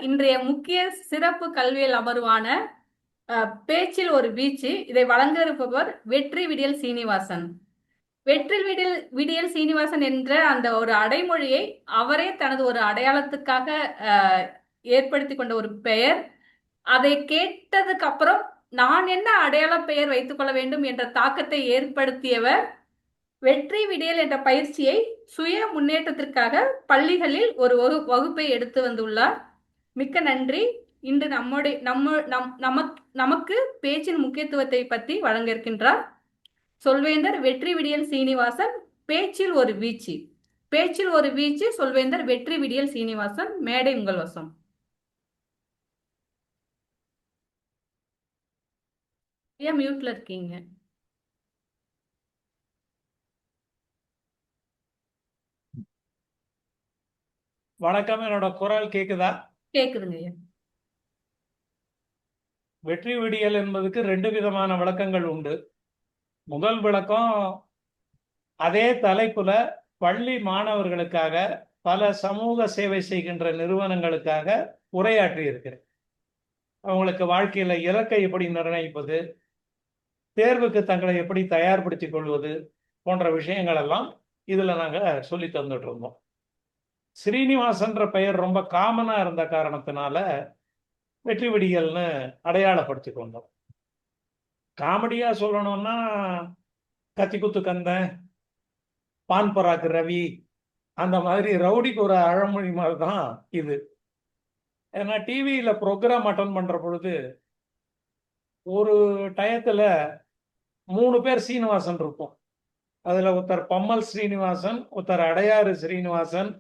இன்றைய முக்கிய சிறப்பு கல்வியல் அமர்வான பேச்சில் ஒரு வீச்சு. இதை வழங்க இருப்பவர் வெற்றி விடியல் சீனிவாசன். வெற்றி விடியல் விடியல் சீனிவாசன் என்ற அந்த ஒரு அடைமொழியை அவரே தனது ஒரு அடையாளத்துக்காக ஏற்படுத்தி கொண்ட ஒரு பெயர். அதை கேட்டதுக்கு அப்புறம் நான் என்ன அடையாள பெயர் வைத்துக் கொள்ள வேண்டும் என்ற தாக்கத்தை ஏற்படுத்தியவர். வெற்றி விடியல் என்ற பயிற்சியை சுய முன்னேற்றத்திற்காக பள்ளிகளில் ஒரு வகுப்பை எடுத்து வந்துள்ளார். மிக்க நன்றி. இன்று நமக்கு பேச்சின் முக்கியத்துவத்தை பற்றி வழங்க இருக்கின்றார் சொல்வேந்தர் வெற்றி விடியல் சீனிவாசன். பேச்சில் ஒரு வீச்சு. பேச்சில் ஒரு வீச்சு. சொல்வேந்தர் வெற்றி விடியல் சீனிவாசன். மேடை உங்கள் வசம். மியூட்ல இருக்கீங்க. வணக்கம். என்னோட குரல் கேக்குதா? கேக்குதுங்க. வெற்றி விடியல் என்பதுக்கு 2 விதமான விளக்கங்கள் உண்டு. முதல் விளக்கம், அதே தலைப்புல பள்ளி மாணவர்களுக்காக பல சமூக சேவை செய்கின்ற நிறுவனங்களுக்காக உரையாற்றி இருக்கிறேன். அவங்களுக்கு வாழ்க்கையில இலக்கை எப்படி நிர்ணயிப்பது, தேர்வுக்கு தங்களை எப்படி தயார்படுத்திக் கொள்வது போன்ற விஷயங்கள் எல்லாம் இதுல நாங்க சொல்லி தந்துட்டு இருந்தோம். ஸ்ரீனிவாசன்ற பெயர் ரொம்ப காமனா இருந்த காரணத்தினால வெற்றி விடியல்னு அடையாளப்படுத்தி கொண்டோம். காமெடியா சொல்லணும்னா கத்தி குத்து கந்தன், பான் பராக்கு ரவி, அந்த மாதிரி ரவுடிக்கு ஒரு அழமொழி மாதிரி தான் இது. ஏன்னா டிவியில ப்ரோக்ராம் அட்டன் பண்ற பொழுது ஒரு டயத்துல 3 பேர் சீனிவாசன் இருப்போம். அதுல ஒருத்தர் பம்மல் ஸ்ரீனிவாசன், ஒருத்தர் அடையாறு ஸ்ரீனிவாசன்,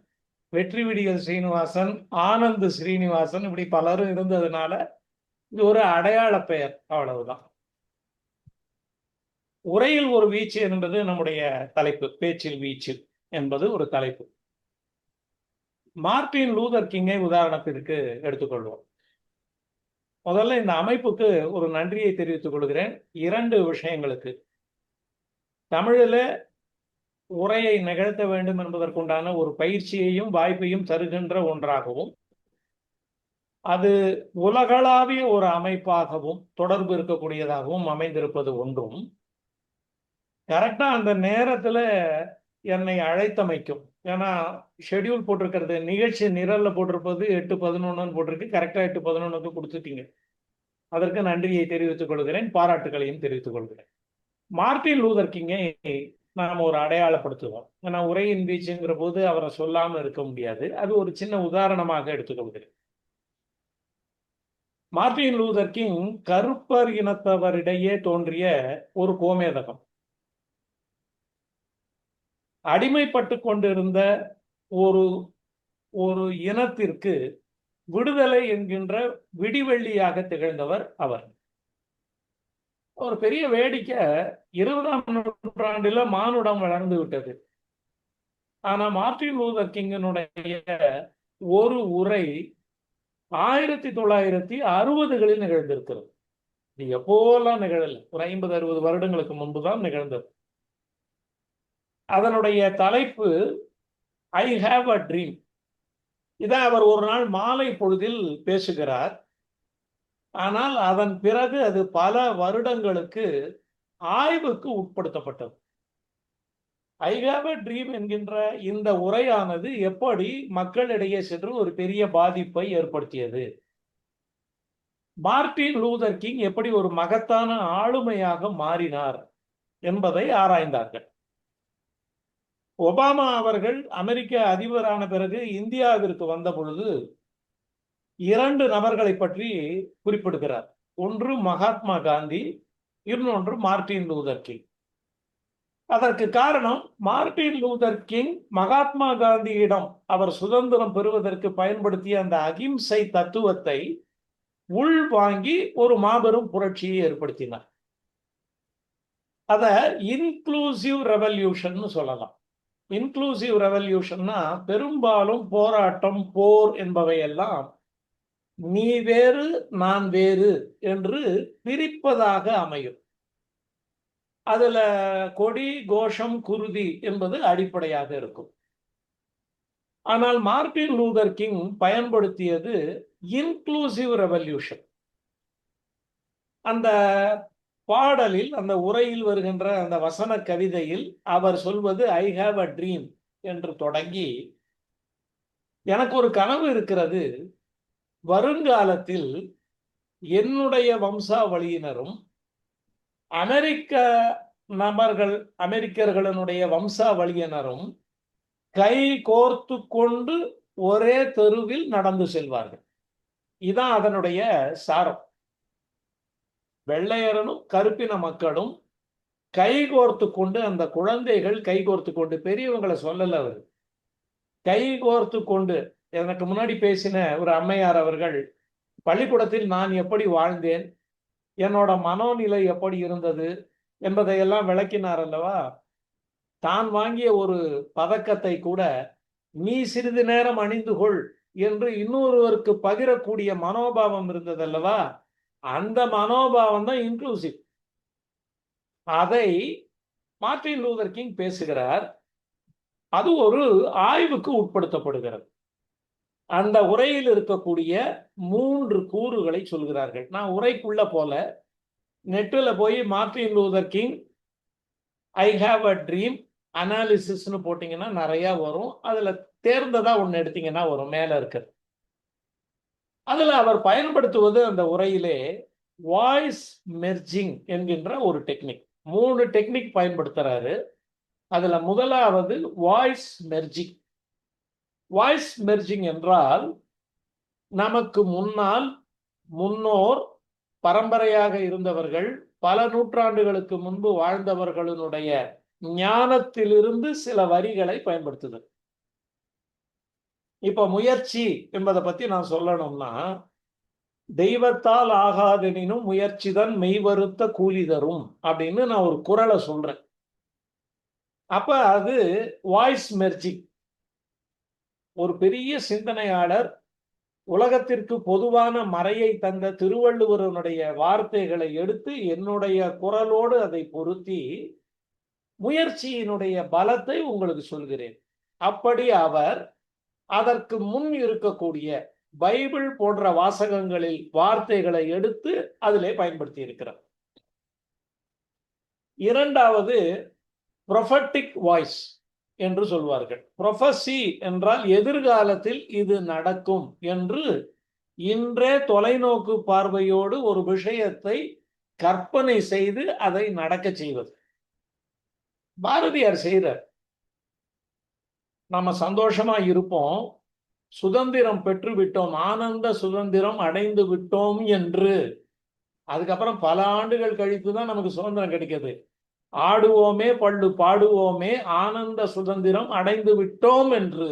வெற்றி விடியல் ஸ்ரீனிவாசன், ஆனந்த் ஸ்ரீனிவாசன், இப்படி பலரும் இருந்ததுனால இது ஒரு அடையாள பெயர், அவ்வளவுதான். உரையில் ஒரு வீச்சு என்பது நம்முடைய தலைப்பு. பேச்சில் வீச்சு என்பது ஒரு தலைப்பு. மார்ட்டின் லூதர் கிங்கை உதாரணத்திற்கு எடுத்துக்கொள்வோம். முதல்ல இந்த அமைப்புக்கு ஒரு நன்றியை தெரிவித்துக் கொள்கிறேன் 2 விஷயங்களுக்கு. தமிழில உரையை நிகழ்த்த வேண்டும் என்பதற்குண்டான ஒரு பயிற்சியையும் வாய்ப்பையும் தருகின்ற ஒன்றாகவும், அது உலகளாவிய ஒரு அமைப்பாகவும் தொடர்பு இருக்கக்கூடியதாகவும் அமைந்திருப்பது ஒன்றும், கரெக்டா அந்த நேரத்துல என்னை அழைத்தமைக்கும். ஏன்னா ஷெட்யூல் போட்டிருக்கிறது, நிகழ்ச்சி நிரல்ல போட்டிருப்பது 8:11 போட்டிருக்கு. கரெக்டா 8:11 கொடுத்துட்டீங்க. அதற்கு நன்றியை தெரிவித்துக் கொள்கிறேன், பாராட்டுகளையும் தெரிவித்துக் கொள்கிறேன். மார்ட்டின் லூதர் கிங்கை நாம் ஒரு அடையாளப்படுத்துவோம். ஏன்னா உரையின் வீச்சுங்கிற போது அவரை சொல்லாம இருக்க முடியாது. அது ஒரு சின்ன உதாரணமாக எடுத்துக்கொள்கிறேன். மார்ட்டின் லூதர் கிங் கருப்பர் இனத்தவரிடையே தோன்றிய ஒரு கோமேதகம். அடிமைப்பட்டு கொண்டிருந்த ஒரு ஒரு இனத்திற்கு விடுதலை என்கின்ற விடிவெள்ளியாக திகழ்ந்தவர் அவர். ஒரு பெரிய வேடிக்கை, 20ஆம் நூற்றாண்டில மானுடம் வளர்ந்து விட்டது. ஆனா மார்ட்டின் லூதர் கிங்கினுடைய ஒரு உரை 1960களில் நிகழ்ந்திருக்கிறது. இது எப்போலாம் நிகழல, ஒரு 50-60 வருடங்களுக்கு முன்புதான் நிகழ்ந்தது. அதனுடைய தலைப்பு ஐ ஹாவ் அ ட்ரீம். இதை அவர் ஒரு நாள் மாலை பொழுதில் பேசுகிறார். ஆனால் அதன் பிறகு அது பல வருடங்களுக்கு ஆய்வுக்கு உட்படுத்தப்பட்டது. ஐ ஹாவ் அ ட்ரீம் என்கின்ற இந்த உரையானது எப்படி மக்களிடையே சென்று ஒரு பெரிய பாதிப்பை ஏற்படுத்தியது, மார்ட்டின் லூதர் கிங் எப்படி ஒரு மகத்தான ஆளுமையாக மாறினார் என்பதை ஆராய்ந்தார்கள். ஒபாமா அவர்கள் அமெரிக்க அதிபரான பிறகு இந்தியாவிற்கு வந்த பொழுது 2 நபர்களை பற்றி குறிப்பிடுகிறார். ஒன்று மகாத்மா காந்தி, இன்னொன்று மார்ட்டின் லூதர் கிங். அதற்கு காரணம், மார்ட்டின் லூதர் கிங் மகாத்மா காந்தியிடம் அவர் சுதந்திரம் பெறுவதற்கு பயன்படுத்திய அந்த அகிம்சை தத்துவத்தை உள்வாங்கி ஒரு மாபெரும் புரட்சியை ஏற்படுத்தினார். அத இன்க்ளூசிவ் ரெவல்யூஷன் சொல்லலாம். இன்க்ளூசிவ் ரெவல்யூஷன்னா பெரும்பாலும் போராட்டம், போர் என்பவையெல்லாம் நீ வேறு நான் வேறு என்று பிரிப்பதாக அமையும். அதுல கொடி, கோஷம், குருதி என்பது அடிப்படையாக இருக்கும். ஆனால் மார்ட்டின் லூதர் கிங் பயன்படுத்தியது இன்க்ளூசிவ் ரெவல்யூஷன். அந்த பாடலில், அந்த உரையில் வருகின்ற அந்த வசன கவிதையில் அவர் சொல்வது ஐ ஹாவ் அ ட்ரீம் என்று தொடங்கி, எனக்கு ஒரு கனவு இருக்கிறது, வருங்காலத்தில் என்னுடைய வம்சாவளியினரும் அமெரிக்க நபர்கள், அமெரிக்கர்களுடைய வம்சாவளியினரும் கை கோர்த்து கொண்டு ஒரே தெருவில் நடந்து செல்வார்கள். இதான் அதனுடைய சாரம். வெள்ளையரனும் கருப்பின மக்களும் கைகோர்த்து கொண்டு, அந்த குழந்தைகள் கைகோர்த்து கொண்டு, பெரியவங்களை சொல்லல அவர், கைகோர்த்து கொண்டு. எனக்கு முன்னாடி பேசின ஒரு அம்மையார் அவர்கள், பள்ளிக்கூடத்தில் நான் எப்படி வாழ்ந்தேன், என்னோட மனோநிலை எப்படி இருந்தது என்பதையெல்லாம் விளக்கினார் அல்லவா. தான் வாங்கிய ஒரு பதக்கத்தை கூட நீ சிறிது நேரம் அணிந்து கொள் என்று இன்னொருவருக்கு பகிரக்கூடிய மனோபாவம் இருந்தது அல்லவா. அந்த மனோபாவம் தான் இன்க்ளூசிவ். அதை மார்ட்டின் லூதர் கிங் பேசுகிறார். அது ஒரு ஆய்வுக்கு உட்படுத்தப்படுகிறது. அந்த உரையில் இருக்கக்கூடிய 3 கூறுகளை சொல்கிறார்கள். நான் உரைக்குள்ள போல, நெட்டில் போய் Martin Luther King I have a dream அனாலிசிஸ்னு போட்டீங்கன்னா நிறைய வரும். அதுல தேர்ந்ததா ஒன்று எடுத்தீங்கன்னா வரும், மேல இருக்கு. அதுல அவர் பயன்படுத்துவது அந்த உரையிலே வாய்ஸ் மெர்ஜிங் என்கின்ற ஒரு டெக்னிக். 3 டெக்னிக் பயன்படுத்துறாரு. அதுல முதலாவது வாய்ஸ் மெர்ஜிங். வாய்ஸ் மெர்ஜிங் என்றால், நமக்கு முன்னால் முன்னோர் பரம்பரையாக இருந்தவர்கள், பல நூற்றாண்டுகளுக்கு முன்பு வாழ்ந்தவர்களுடைய ஞானத்திலிருந்து சில வரிகளை பயன்படுத்துதல். இப்ப முயற்சி என்பதை பத்தி நான் சொல்லணும்னா, தெய்வத்தால் ஆகாதெனினும் முயற்சிதான் மெய்வருத்த கூலி தரும் அப்படின்னு நான் ஒரு குறளை சொல்றேன். அப்ப அது வாய்ஸ் மெர்ஜிங். ஒரு பெரிய சிந்தனையாளர் உலகத்திற்கு பொதுவான மறையை தந்த திருவள்ளுவருடைய வார்த்தைகளை எடுத்து என்னுடைய குரலோடு அதை பொருத்தி முயற்சியினுடைய பலத்தை உங்களுக்கு சொல்கிறேன். அப்படி அவர் அதற்கு முன் இருக்கக்கூடிய பைபிள் போன்ற வாசகங்களில் வார்த்தைகளை எடுத்து அதிலே பயன்படுத்தி இருக்கிறார். இரண்டாவது ப்ரொஃபட்டிக் வாய்ஸ் என்று சொல்வார்கள். ப்ரொஃபசி என்றால் எதிர்காலத்தில் இது நடக்கும் என்று இன்றே தொலைநோக்கு பார்வையோடு ஒரு விஷயத்தை கற்பனை செய்து அதை நடக்க செய்வது. பாரதியார் செய்கிறார். நம்ம சந்தோஷமா இருப்போம், சுதந்திரம் பெற்று விட்டோம், ஆனந்த சுதந்திரம் அடைந்து விட்டோம் என்று. அதுக்கப்புறம் பல ஆண்டுகள் கழித்து தான் நமக்கு சுதந்திரம் கிடைக்கிறது. ஆடுவோமே பள்ளு பாடுவோமே ஆனந்த சுதந்திரம் அடைந்து விட்டோம் என்று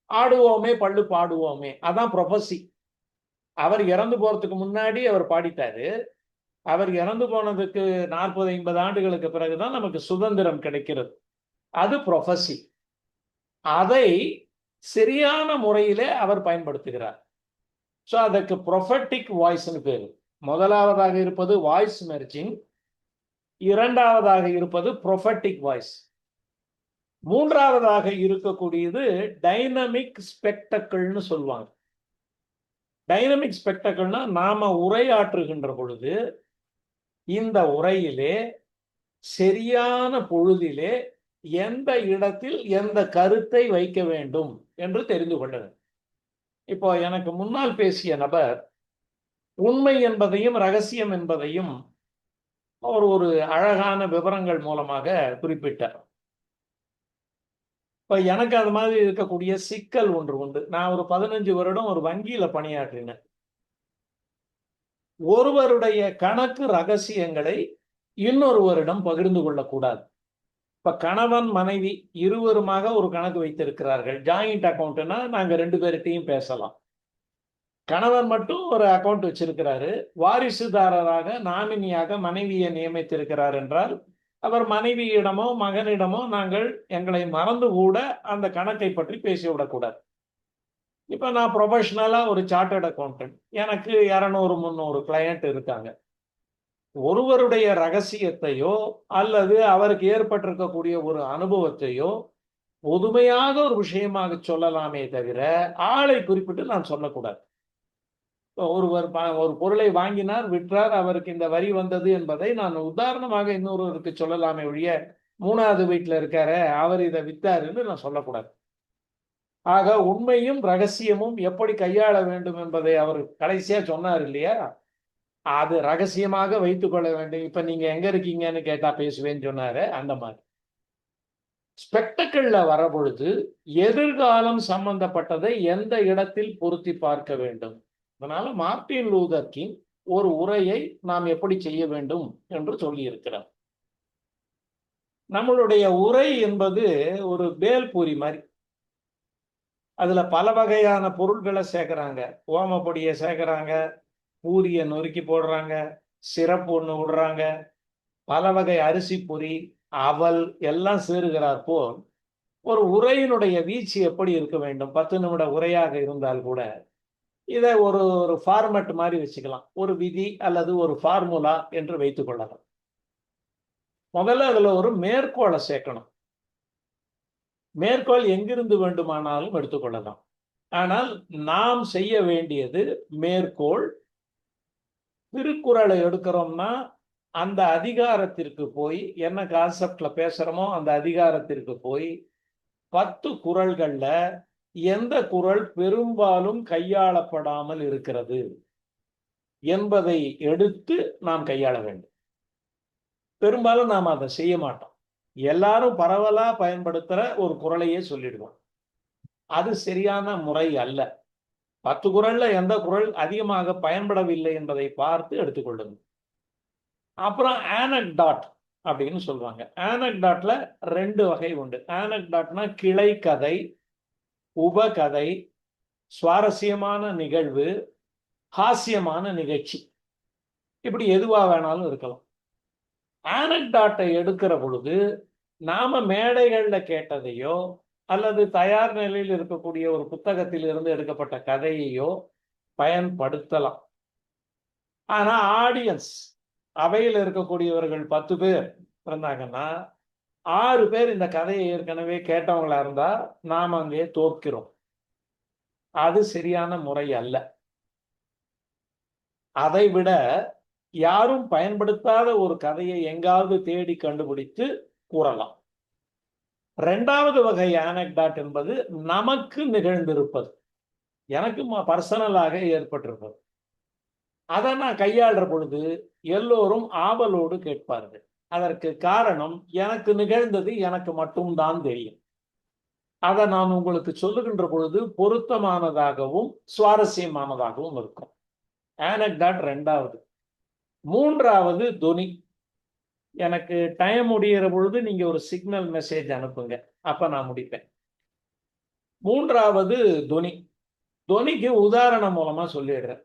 ஆடுவோமே பள்ளு பாடுவோமே. அதான் ப்ரொஃபசி. அவர் இறந்து போறதுக்கு முன்னாடி அவர் பாடிட்டாரு. அவர் இறந்து போனதுக்கு 40-50 ஆண்டுகளுக்கு பிறகுதான் நமக்கு சுதந்திரம் கிடைக்கிறது. அது ப்ரொஃபசி. அதை சரியான முறையிலே அவர் பயன்படுத்துகிறார். ஸோ அதற்கு ப்ரொஃபட்டிக் வாய்ஸ்னு பேரு. முதலாவதாக இருப்பது வாய்ஸ் மெர்ஜிங், இரண்டாவதாக இருப்பது ப்ரொஃபட்டிக் வாய்ஸ், மூன்றாவதாக இருக்கக்கூடியது டைனமிக் ஸ்பெக்டக்கிள்னு சொல்லுவாங்க. டைனமிக் ஸ்பெக்டக்கிள்னா, நாம உரையாற்றுகின்ற பொழுது இந்த உரையிலே சரியான பொழுதிலே எந்த இடத்தில் எந்த கருத்தை வைக்க வேண்டும் என்று தெரிந்து கொண்டது. இப்போ எனக்கு முன்னால் பேசிய நபர் உண்மை என்பதையும் ரகசியம் என்பதையும் அவர் ஒரு அழகான விவரங்கள் மூலமாக குறிப்பிட்டார். இப்ப எனக்கு அது மாதிரி இருக்கக்கூடிய சிக்கல் ஒன்று உண்டு. நான் ஒரு 15 வருடம் ஒரு வங்கியில பணியாற்றினேன். ஒருவருடைய கணக்கு ரகசியங்களை இன்னொருவரிடம் பகிர்ந்து கொள்ளக்கூடாது. இப்ப கணவன் மனைவி இருவருமாக ஒரு கணக்கு வைத்திருக்கிறார்கள். ஜாயிண்ட் அக்கௌண்ட்னா நாங்க 2 பேர்கிட்டையும் பேசலாம். கணவன் மட்டும் ஒரு அக்கௌண்ட் வச்சிருக்கிறாரு. வாரிசுதாரராக நாமினியாக மனைவியை நியமித்திருக்கிறார் என்றால், அவர் மனைவியிடமோ மகனிடமோ நாங்கள் எங்களை மறந்து கூட அந்த கணக்கை பற்றி பேசிவிடக்கூடாது. இப்ப நான் ப்ரொஃபஷனலா ஒரு சார்ட்டர்ட் அக்கௌண்டன்ட், எனக்கு 200-300 கிளையண்ட் இருக்காங்க. ஒருவருடைய ரகசியத்தையோ அல்லது அவருக்கு ஏற்பட்டிருக்கக்கூடிய ஒரு அனுபவத்தையோ பொதுமையாக ஒரு விஷயமாக சொல்லலாமே தவிர ஆளை குறிப்பிட்டு நான் சொல்லக்கூடாது. ஒருவர் ஒரு பொருளை வாங்கினார், விற்றார், அவருக்கு இந்த வரி வந்தது என்பதை நான் உதாரணமாக இன்னொருவருக்கு சொல்லலாமே ஒழிய, மூணாவது வீட்டுல இருக்காரு அவர் இதை வித்தாருன்னு நான் சொல்லக்கூடாது. ஆக உண்மையும் ரகசியமும் எப்படி கையாள வேண்டும் என்பதை அவர் கடைசியா சொன்னார் இல்லையா, அது ரகசியமாக வைத்துக் கொள்ள வேண்டும். இப்ப நீங்க எங்க இருக்கீங்கன்னு கேட்டா பேசுவேன்னு சொன்னாரு, அந்த மாதிரி ஸ்பெக்டக்கிள்ல வர பொழுது எதிர்காலம் சம்பந்தப்பட்டதை எந்த இடத்தில் பொருத்தி பார்க்க வேண்டும். அதனால மார்ட்டின் லூதர் கிங் ஒரு உரையை நாம் எப்படி செய்ய வேண்டும் என்று சொல்லி இருக்கிறார். நம்மளுடைய உரை என்பது ஒரு பேல்பூரி மாதிரி. அதுல பல வகையான பொருட்களை சேர்க்கிறாங்க. ஓமப்பொடியை சேர்க்கிறாங்க, பூரியை நொறுக்கி போடுறாங்க, சிரப்பு ஒண்ணு விடுறாங்க, பல வகை அரிசி பொரி, அவல் எல்லாம் சேருகிறார் போல் ஒரு உரையினுடைய வீச்சு எப்படி இருக்க வேண்டும். 10 நிமிட உரையாக இருந்தால் கூட இதை ஒரு ஃபார்மட் மாதிரி வச்சுக்கலாம். ஒரு விதி அல்லது ஒரு ஃபார்முலா என்று வைத்துக் கொள்ளலாம். முதல்ல அதுல ஒரு மேற்கோளை சேர்க்கணும். மேற்கோள் எங்கிருந்து வேண்டுமானாலும் எடுத்துக்கொள்ளலாம். ஆனால் நாம் செய்ய வேண்டியது மேற்கோள். திருக்குறளை எடுக்கிறோம்னா அந்த அதிகாரத்திற்கு போய் என்ன கான்செப்ட்ல பேசுறோமோ அந்த அதிகாரத்திற்கு போய் 10 குறள்கள்ல எந்த குறள் பெரும்பாலும் கையாளப்படாமல் இருக்கிறது என்பதை எடுத்து நாம் கையாள வேண்டும். பெரும்பாலும் நாம் அதை செய்ய மாட்டோம். எல்லாரும் பரவலா பயன்படுத்துற ஒரு குறளையே சொல்லிடுவோம். அது சரியான முறை அல்ல. 10 குறள்ல எந்த குறள் அதிகமாக பயன்படவில்லை என்பதை பார்த்து எடுத்துக்கொள்ளுங்க. அப்புறம் ஆனக்டாட் அப்படின்னு சொல்லுவாங்க. ஆனக்டாட்ல 2 வகை உண்டு. ஆனக்டாட்னா கிளை கதை, உபகதை, சுவாரஸ்யமான நிகழ்வு, ஹாஸ்யமான நிகழ்ச்சி, இப்படி எதுவா வேணாலும் இருக்கலாம். ஆனக்டாட்டை எடுக்கிற பொழுது நாம மேடைகள்ல கேட்டதையோ அல்லது தயார் நிலையில் இருக்கக்கூடிய ஒரு புத்தகத்தில் இருந்து எடுக்கப்பட்ட கதையையோ பயன்படுத்தலாம். ஆனா ஆடியன்ஸ் அவையில் இருக்கக்கூடியவர்கள் 10 பேர் இருந்தாங்கன்னா 6 பேர் இந்த கதையை ஏற்கனவே கேட்டவங்களா இருந்தா நாம் அங்கே தோற்கிறோம். அது சரியான முறை அல்ல. அதை விட யாரும் பயன்படுத்தாத ஒரு கதையை எங்காவது தேடி கண்டுபிடித்து கூறலாம். 2வது வகை ஆனக்டாட் என்பது நமக்கு நிகழ்ந்திருப்பது, எனக்கு பர்சனலாக ஏற்பட்டிருப்பது. அதை நான் கையாளுற பொழுது எல்லோரும் ஆவலோடு கேட்பார்கள். அதற்கு காரணம் எனக்கு நிகழ்ந்தது எனக்கு மட்டும்தான் தெரியும். அதை நான் உங்களுக்கு சொல்லுகின்ற பொழுது பொருத்தமானதாகவும் சுவாரஸ்யமானதாகவும் இருக்கும். ஆனக்டாட் 2வது. 3வது தொனி. எனக்கு டைம் முடிகிற பொழுது நீங்க ஒரு சிக்னல் மெசேஜ் அனுப்புங்க, அப்ப நான் முடிப்பேன். 3வது தொனி. தொனிக்கு உதாரணம் மூலமா சொல்லிடுறேன்.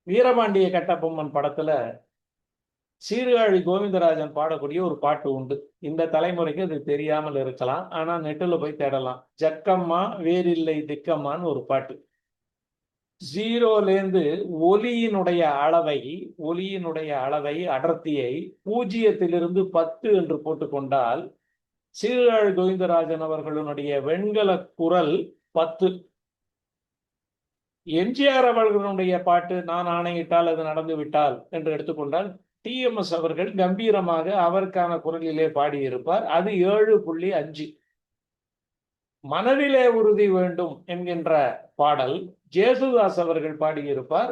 வீரபாண்டிய கட்டபொம்மன் படத்துல சீர்காழி கோவிந்தராஜன் பாடக்கூடிய ஒரு பாட்டு உண்டு. இந்த தலைமுறைக்கு அது தெரியாமல் இருக்கலாம், ஆனா நெட்டுல போய் தேடலாம். ஜக்கம்மா வேறில்லை திக்கம்மான்னு ஒரு பாட்டு. 0லேருந்து ஒலியினுடைய அளவை அடர்த்தியை 0லிருந்து 10 என்று போட்டுக்கொண்டால் சீர்காழி கோவிந்தராஜன் அவர்களுடைய வெண்கல குரல் 10. எம்ஜிஆர் அவர்களுடைய பாட்டு நான் ஆணையிட்டால் அது நடந்து விட்டால் என்று எடுத்துக்கொண்டால் TMS அவர்கள் கம்பீரமாக அவருக்கான குரலிலே பாடியிருப்பார், அது 7.5. மனதிலே உறுதி வேண்டும் என்கின்ற பாடல் ஜேசுதாஸ் அவர்கள் பாடியிருப்பார்,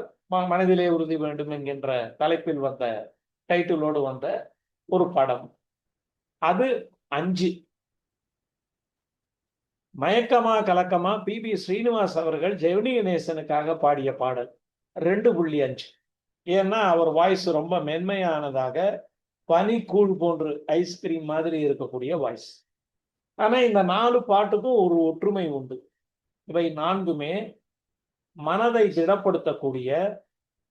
மனதிலே உறுதி வேண்டும் என்கின்ற தலைப்பில் வந்த டைட்டிலோடு வந்த ஒரு படம், அது 5. மயக்கமா கலக்கமா PB ஸ்ரீனிவாஸ் அவர்கள் ஜெமினி கணேசனுக்காக பாடிய பாடல் 2.5. ஏன்னா அவர் வாய்ஸ் ரொம்ப மென்மையானதாக பனிக்கூழ் போன்று ஐஸ்கிரீம் மாதிரி இருக்கக்கூடிய வாய்ஸ். ஆனா இந்த 4 பாட்டுக்கும் ஒரு ஒற்றுமை உண்டு. இவை 4மே மனதை திடப்படுத்தக்கூடிய,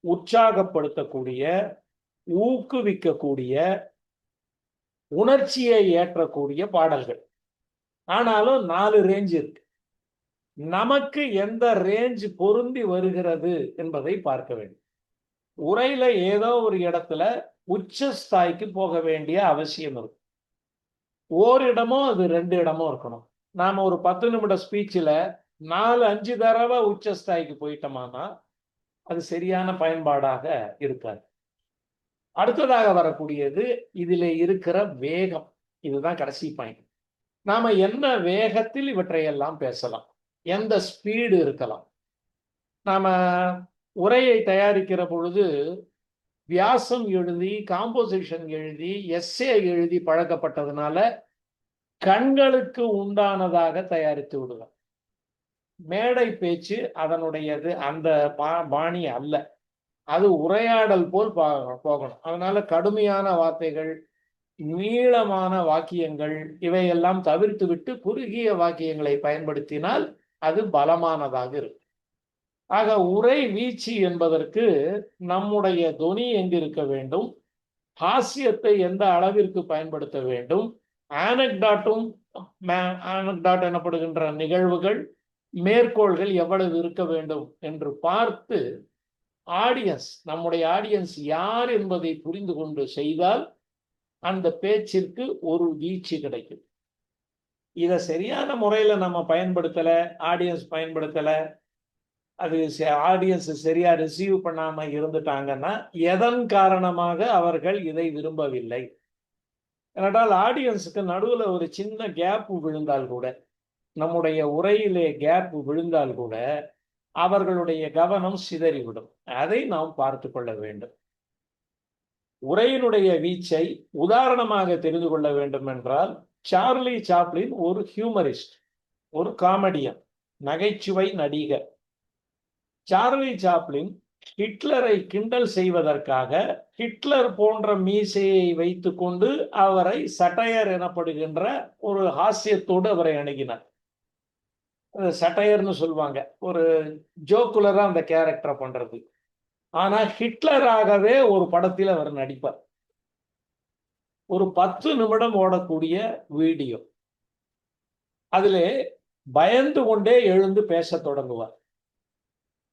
உற்சாகப்படுத்தக்கூடிய, ஊக்குவிக்கக்கூடிய, உணர்ச்சியை ஏற்றக்கூடிய பாடல்கள். ஆனாலும் 4 ரேஞ்ச் இருக்கு. நமக்கு எந்த ரேஞ்ச் பொருந்தி வருகிறது என்பதை பார்க்க வேண்டும். உரையில ஏதோ ஒரு இடத்துல உச்சஸ்தாய்க்கு போக வேண்டிய அவசியம் இருக்கு. ஓரிடமோ அது 2 இடமோ இருக்கணும். நாம ஒரு 10 நிமிட ஸ்பீச்சில் 4-5 தடவை உச்சஸ்தாய்க்கு போயிட்டோமானா அது சரியான பயன்பாடாக இருக்காது. அடுத்ததாக வரக்கூடியது இதிலே இருக்கிற வேகம். இதுதான் கடைசி பாயிண்ட். நாம என்ன வேகத்தில் இவற்றையெல்லாம் பேசலாம், எந்த ஸ்பீடு இருக்கலாம். நாம உரையை தயாரிக்கிற பொழுது வியாசம் எழுதி, காம்போசிஷன் எழுதி, எஸ்ஸே எழுதி பழக்கப்பட்டதுனால கண்களுக்கு உண்டானதாக தயாரித்து விடுவோம். மேடை பேச்சு அதனுடையது அந்த பாணி அல்ல. அது உரையாடல் போல் போகணும். அதனால கடுமையான வார்த்தைகள், நீளமான வாக்கியங்கள் இவையெல்லாம் தவிர்த்து விட்டு குறுகிய வாக்கியங்களை பயன்படுத்தினால் அது பலமானதாக இருக்கும். ஆக உரை வீச்சு என்பதற்கு நம்முடைய தொனி எங்கிருக்க வேண்டும், ஹாஸ்யத்தை எந்த அளவிற்கு பயன்படுத்த வேண்டும், ஆனக்டாட்டும் ஆனக்டாட் எனப்படுகின்ற நிகழ்வுகள், மேற்கோள்கள் எவ்வளவு இருக்க வேண்டும் என்று பார்த்து நம்முடைய ஆடியன்ஸ் யார் என்பதை புரிந்து கொண்டு செய்தால் அந்த பேச்சிற்கு ஒரு வீச்சு கிடைக்கும். இதை சரியான முறையில நம்ம பயன்படுத்தல, ஆடியன்ஸ் பயன்படுத்தல, அது ஆடியன்ஸ் சரியா ரிசீவ் பண்ணாம இருந்துட்டாங்கன்னா எதன் காரணமாக அவர்கள் இதை விரும்பவில்லை என்றால், ஆடியன்ஸுக்கு நடுவுல ஒரு சின்ன கேப் விழுந்தால் கூட, நம்முடைய உரையிலே கேப் விழுந்தால் கூட அவர்களுடைய கவனம் சிதறிவிடும். அதை நாம் பார்த்து கொள்ள வேண்டும். உரையினுடைய வீச்சை உதாரணமாக தெரிந்து கொள்ள வேண்டும் என்றால், சார்லி சாப்ளின் ஒரு ஹியூமரிஸ்ட், ஒரு காமெடியன், நகைச்சுவை நடிகர். சார்லி சாப்ளின் ஹிட்லரை கிண்டல் செய்வதற்காக ஹிட்லர் போன்ற மீசையை வைத்துக்கொண்டு அவரை சட்டையர் எனப்படுகின்ற ஒரு ஹாஸ்யத்தோடு அவரை அணுகினார். சட்டையர்னு சொல்லுவாங்க, ஒரு ஜோக்குலரா அந்த கேரக்டரை பண்றது. ஆனா ஹிட்லராகவே ஒரு படத்தில் அவர் நடிப்பார். ஒரு 10 நிமிடம் ஓடக்கூடிய வீடியோ. அதிலே பயந்து கொண்டே எழுந்து பேச தொடங்குவார்.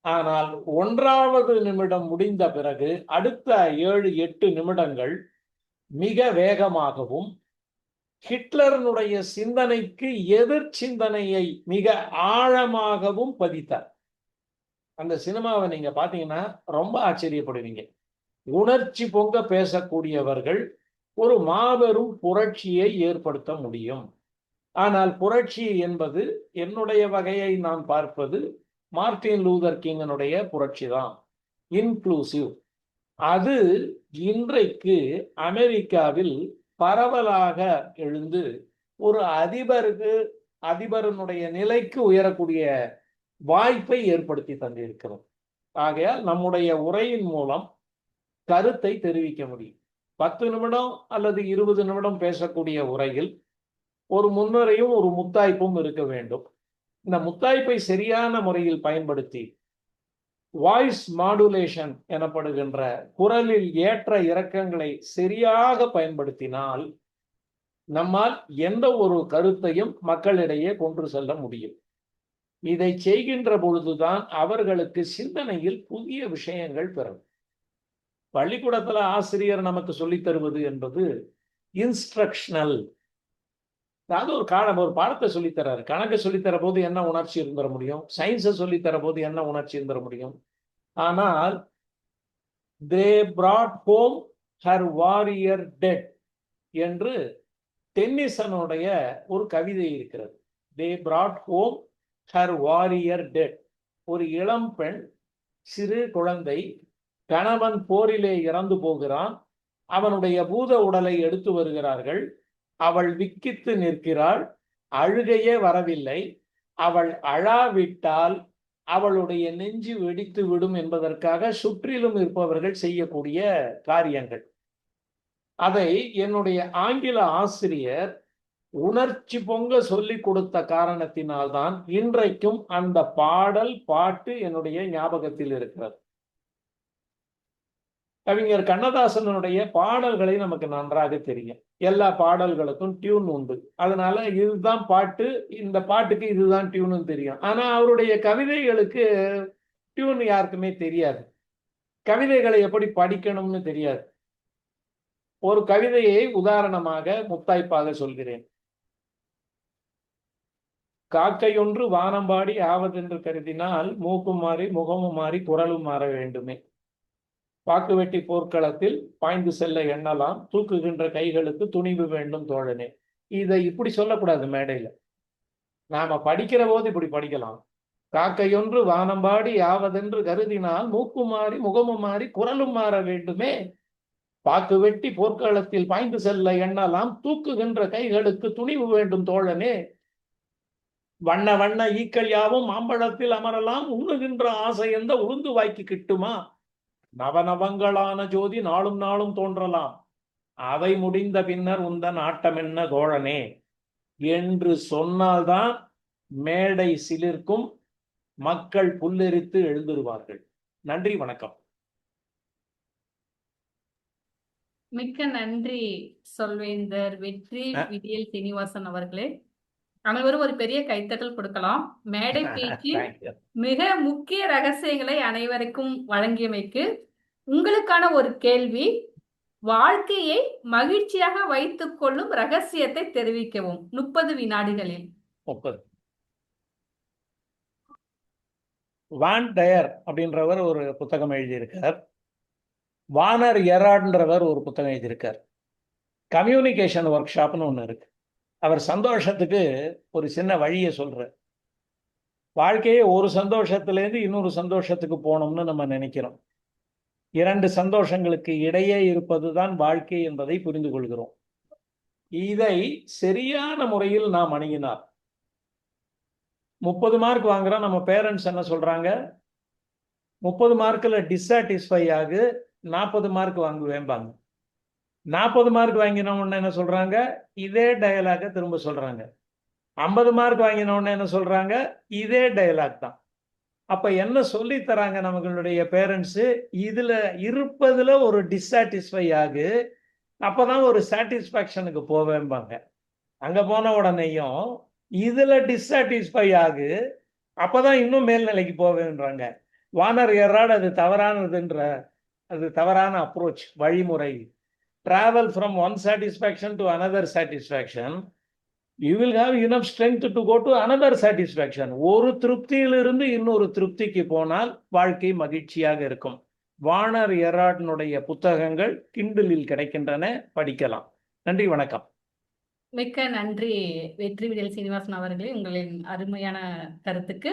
ஆனால் 1வது நிமிடம் முடிந்த பிறகு அடுத்த 7-8 நிமிடங்கள் மிக வேகமாகவும் ஹிட்லருடைய சிந்தனைக்கு எதிர் சிந்தனையை மிக ஆழமாகவும் பதித்தார். அந்த சினிமாவை நீங்க பாத்தீங்கன்னா ரொம்ப ஆச்சரியப்படுவீங்க. உணர்ச்சி பொங்க பேசக்கூடியவர்கள் ஒரு மாபெரும் புரட்சியை ஏற்படுத்த முடியும். ஆனால் புரட்சி என்பது என்னுடைய வகையை நான் பார்ப்பது மார்ட்டின் லூதர் கிங்கனுடைய புரட்சி தான், இன்க்ளூசிவ். அது இன்றைக்கு அமெரிக்காவில் பரவலாக எழுந்து ஒரு அதிபரனுடைய நிலைக்கு உயரக்கூடிய வாய்ப்பை ஏற்படுத்தி தந்திருக்கிறோம். ஆகையால் நம்முடைய உரையின் மூலம் கருத்தை தெரிவிக்க முடியும். 10 நிமிடம் அல்லது 20 நிமிடம் பேசக்கூடிய உரையில் ஒரு முன்னுரையும் ஒரு முத்தாய்ப்பும் இருக்க வேண்டும். இந்த முத்தாய்ப்பை சரியான முறையில் பயன்படுத்தி வாய்ஸ் மாடுலேஷன் எனப்படுகின்ற குரலில் ஏற்ற இறக்கங்களை சரியாக பயன்படுத்தினால் நம்மால் எந்த ஒரு கருத்தையும் மக்களிடையே கொண்டு செல்ல முடியும். இதை செய்கின்ற பொழுதுதான் அவர்களுக்கு சிந்தனையில் புதிய விஷயங்கள் பெறும். பள்ளிக்கூடத்துல ஆசிரியர் நமக்கு சொல்லித் தருவது என்பது இன்ஸ்ட்ரக்ஷனல். அதாவது ஒரு பாடத்தை சொல்லித்தராரு. கணக்கு சொல்லித்தர போது என்ன உணர்ச்சி இருந்துட முடியும், சயின்ஸை சொல்லித்தர போது என்ன உணர்ச்சி இருந்துட முடியும். ஆனால் they brought home her warrior dead என்று டென்னிசனுடைய ஒரு கவிதை இருக்கிறது. they brought home her warrior dead. ஒரு இளம் பெண், சிறு குழந்தை, கணவன் போரிலே இறந்து போகிறான், அவனுடைய பூத உடலை எடுத்து வருகிறார்கள். அவள் விக்கித்து நிற்கிறாள், அழுகையே வரவில்லை. அவள் அழாவிட்டால் அவளுடைய நெஞ்சு வெடித்து விடும் என்பதற்காக சுற்றிலும் இருப்பவர்கள் செய்யக்கூடிய காரியங்கள். அதை என்னுடைய ஆங்கில ஆசிரியர் உணர்ச்சி பொங்க சொல்லிக் கொடுத்த காரணத்தினால்தான் இன்றைக்கும் அந்த பாட்டு என்னுடைய ஞாபகத்தில் இருக்கிறது. கவிஞர் கண்ணதாசனுடைய பாடல்களை நமக்கு நன்றாக தெரியும். எல்லா பாடல்களுக்கும் டியூன் உண்டு. அதனால இதுதான் பாட்டு, இந்த பாட்டுக்கு இதுதான் டியூன்னு தெரியும். ஆனா அவருடைய கவிதைகளுக்கு டியூன் யாருக்குமே தெரியாது. கவிதைகளை எப்படி படிக்கணும்னு தெரியாது. ஒரு கவிதையை உதாரணமாக முத்தாய்ப்பாக சொல்கிறேன். காக்கையொன்று வானம்பாடி ஆவதென்று கருதினால் மூக்கும் மாறி முகமும் மாறி குரலும் மாற வேண்டுமே. வாக்கு வெட்டி போர்க்களத்தில் பாய்ந்து செல்ல எண்ணலாம், தூக்குகின்ற கைகளுக்கு துணிவு வேண்டும் தோழனே. இதை இப்படி சொல்லக்கூடாது மேடையில. நாம படிக்கிற போது இப்படி படிக்கலாம். காக்கையொன்று வானம்பாடி ஆவதென்று கருதினால் மூக்கும் மாறி முகமும் மாறி குரலும் மாற வேண்டுமே. வாக்கு வெட்டி போர்க்களத்தில் பாய்ந்து செல்ல எண்ணலாம், தூக்குகின்ற கைகளுக்கு துணிவு வேண்டும் தோழனே. வண்ண வண்ண ஈக்கள் யாவும் மாம்பழத்தில் அமரலாம், உண்ணுகின்ற ஆசை எந்த உளுந்து வாய்க்கு கிட்டுமா. நவநவங்களான ஜோதி நாளும் நாளும் தோன்றலாம், அவை முடிந்த பின்னர் உந்தன் ஆட்டம் என்ன தோழனே என்று சொன்னால்தான் மேடை சிலிர்க்கும், மக்கள் புல்லெரித்து எழுந்துருவார்கள். நன்றி, வணக்கம். மிக்க நன்றி சொல்வேந்தர் வெற்றி விடியல் சீனிவாசன் அவர்களே. அனைவரும் ஒரு பெரிய கைத்தட்டல் கொடுக்கலாம். மேடை பேச்சு மிக முக்கிய ரகசியங்களை அனைவருக்கும் வழங்கியமைக்கு. உங்களுக்கான ஒரு கேள்வி, வாழ்க்கையை மகிழ்ச்சியாக வைத்துக் கொள்ளும் ரகசியத்தை தெரிவிக்கவும். 30 வினாடிகளில். 30. வான் டயர் அப்படின்றவர் ஒரு புத்தகம் எழுதியிருக்கார். வானர் எராட்ன்றவர் ஒரு புத்தகம் எழுதியிருக்கார். கம்யூனிகேஷன் ஒர்க் ஷாப்னு ஒன்று இருக்கு. அவர் சந்தோஷத்துக்கு ஒரு சின்ன வழியை சொல்றார். வாழ்க்கையே ஒரு சந்தோஷத்திலேருந்து இன்னொரு சந்தோஷத்துக்கு போகணும்னு நம்ம நினைக்கிறோம். 2 சந்தோஷங்களுக்கு இடையே இருப்பதுதான் வாழ்க்கை என்பதை புரிந்து கொள்கிறோம். இதை சரியான முறையில் நாம் அணுகினார் 30 மார்க் வாங்குறோம். நம்ம பேரண்ட்ஸ் என்ன சொல்றாங்க? 30 மார்க்கில் டிஸாட்டிஸ்ஃபை ஆகு, 40 மார்க் வாங்குவேன்பாங்க. 40 மார்க் வாங்கினவொன்னு என்ன சொல்றாங்க? இதே டயலாக திரும்ப சொல்றாங்க. 50 மார்க் வாங்கினவொன்னு என்ன சொல்றாங்க? இதே டயலாக் தான். அப்ப என்ன சொல்லி தராங்க நம்மளுடைய பேரண்ட்ஸ்? இதுல இருப்பதுல ஒரு டிஸாட்டிஸ்ஃபை ஆகு, அப்பதான் ஒரு சாட்டிஸ்பாக்சனுக்கு போவேன்பாங்க. அங்க போன உடனேயும் இதுல டிஸாட்டிஸ்ஃபை ஆகு, அப்பதான் இன்னும் மேல்நிலைக்கு போவேன்றாங்க. வானர் எராட் அது தவறானதுன்ற, அது தவறான அப்ரோச், வழிமுறை. Travel from one satisfaction to another satisfaction. You will have enough strength to go to another satisfaction. ஒரு திருப்தியிலிருந்து இன்னொரு திருப்திக்கு போனால் வாழ்க்கை மகிழ்ச்சியாக இருக்கும். வானர் எராட்னுடைய புத்தகங்கள் கிண்டலில் கிடைக்கின்றன, படிக்கலாம். நன்றி, வணக்கம். மிக்க நன்றி வெற்றி விடியல் சீனிவாசன் அவர்களே, உங்களின் அருமையான கருத்துக்கு.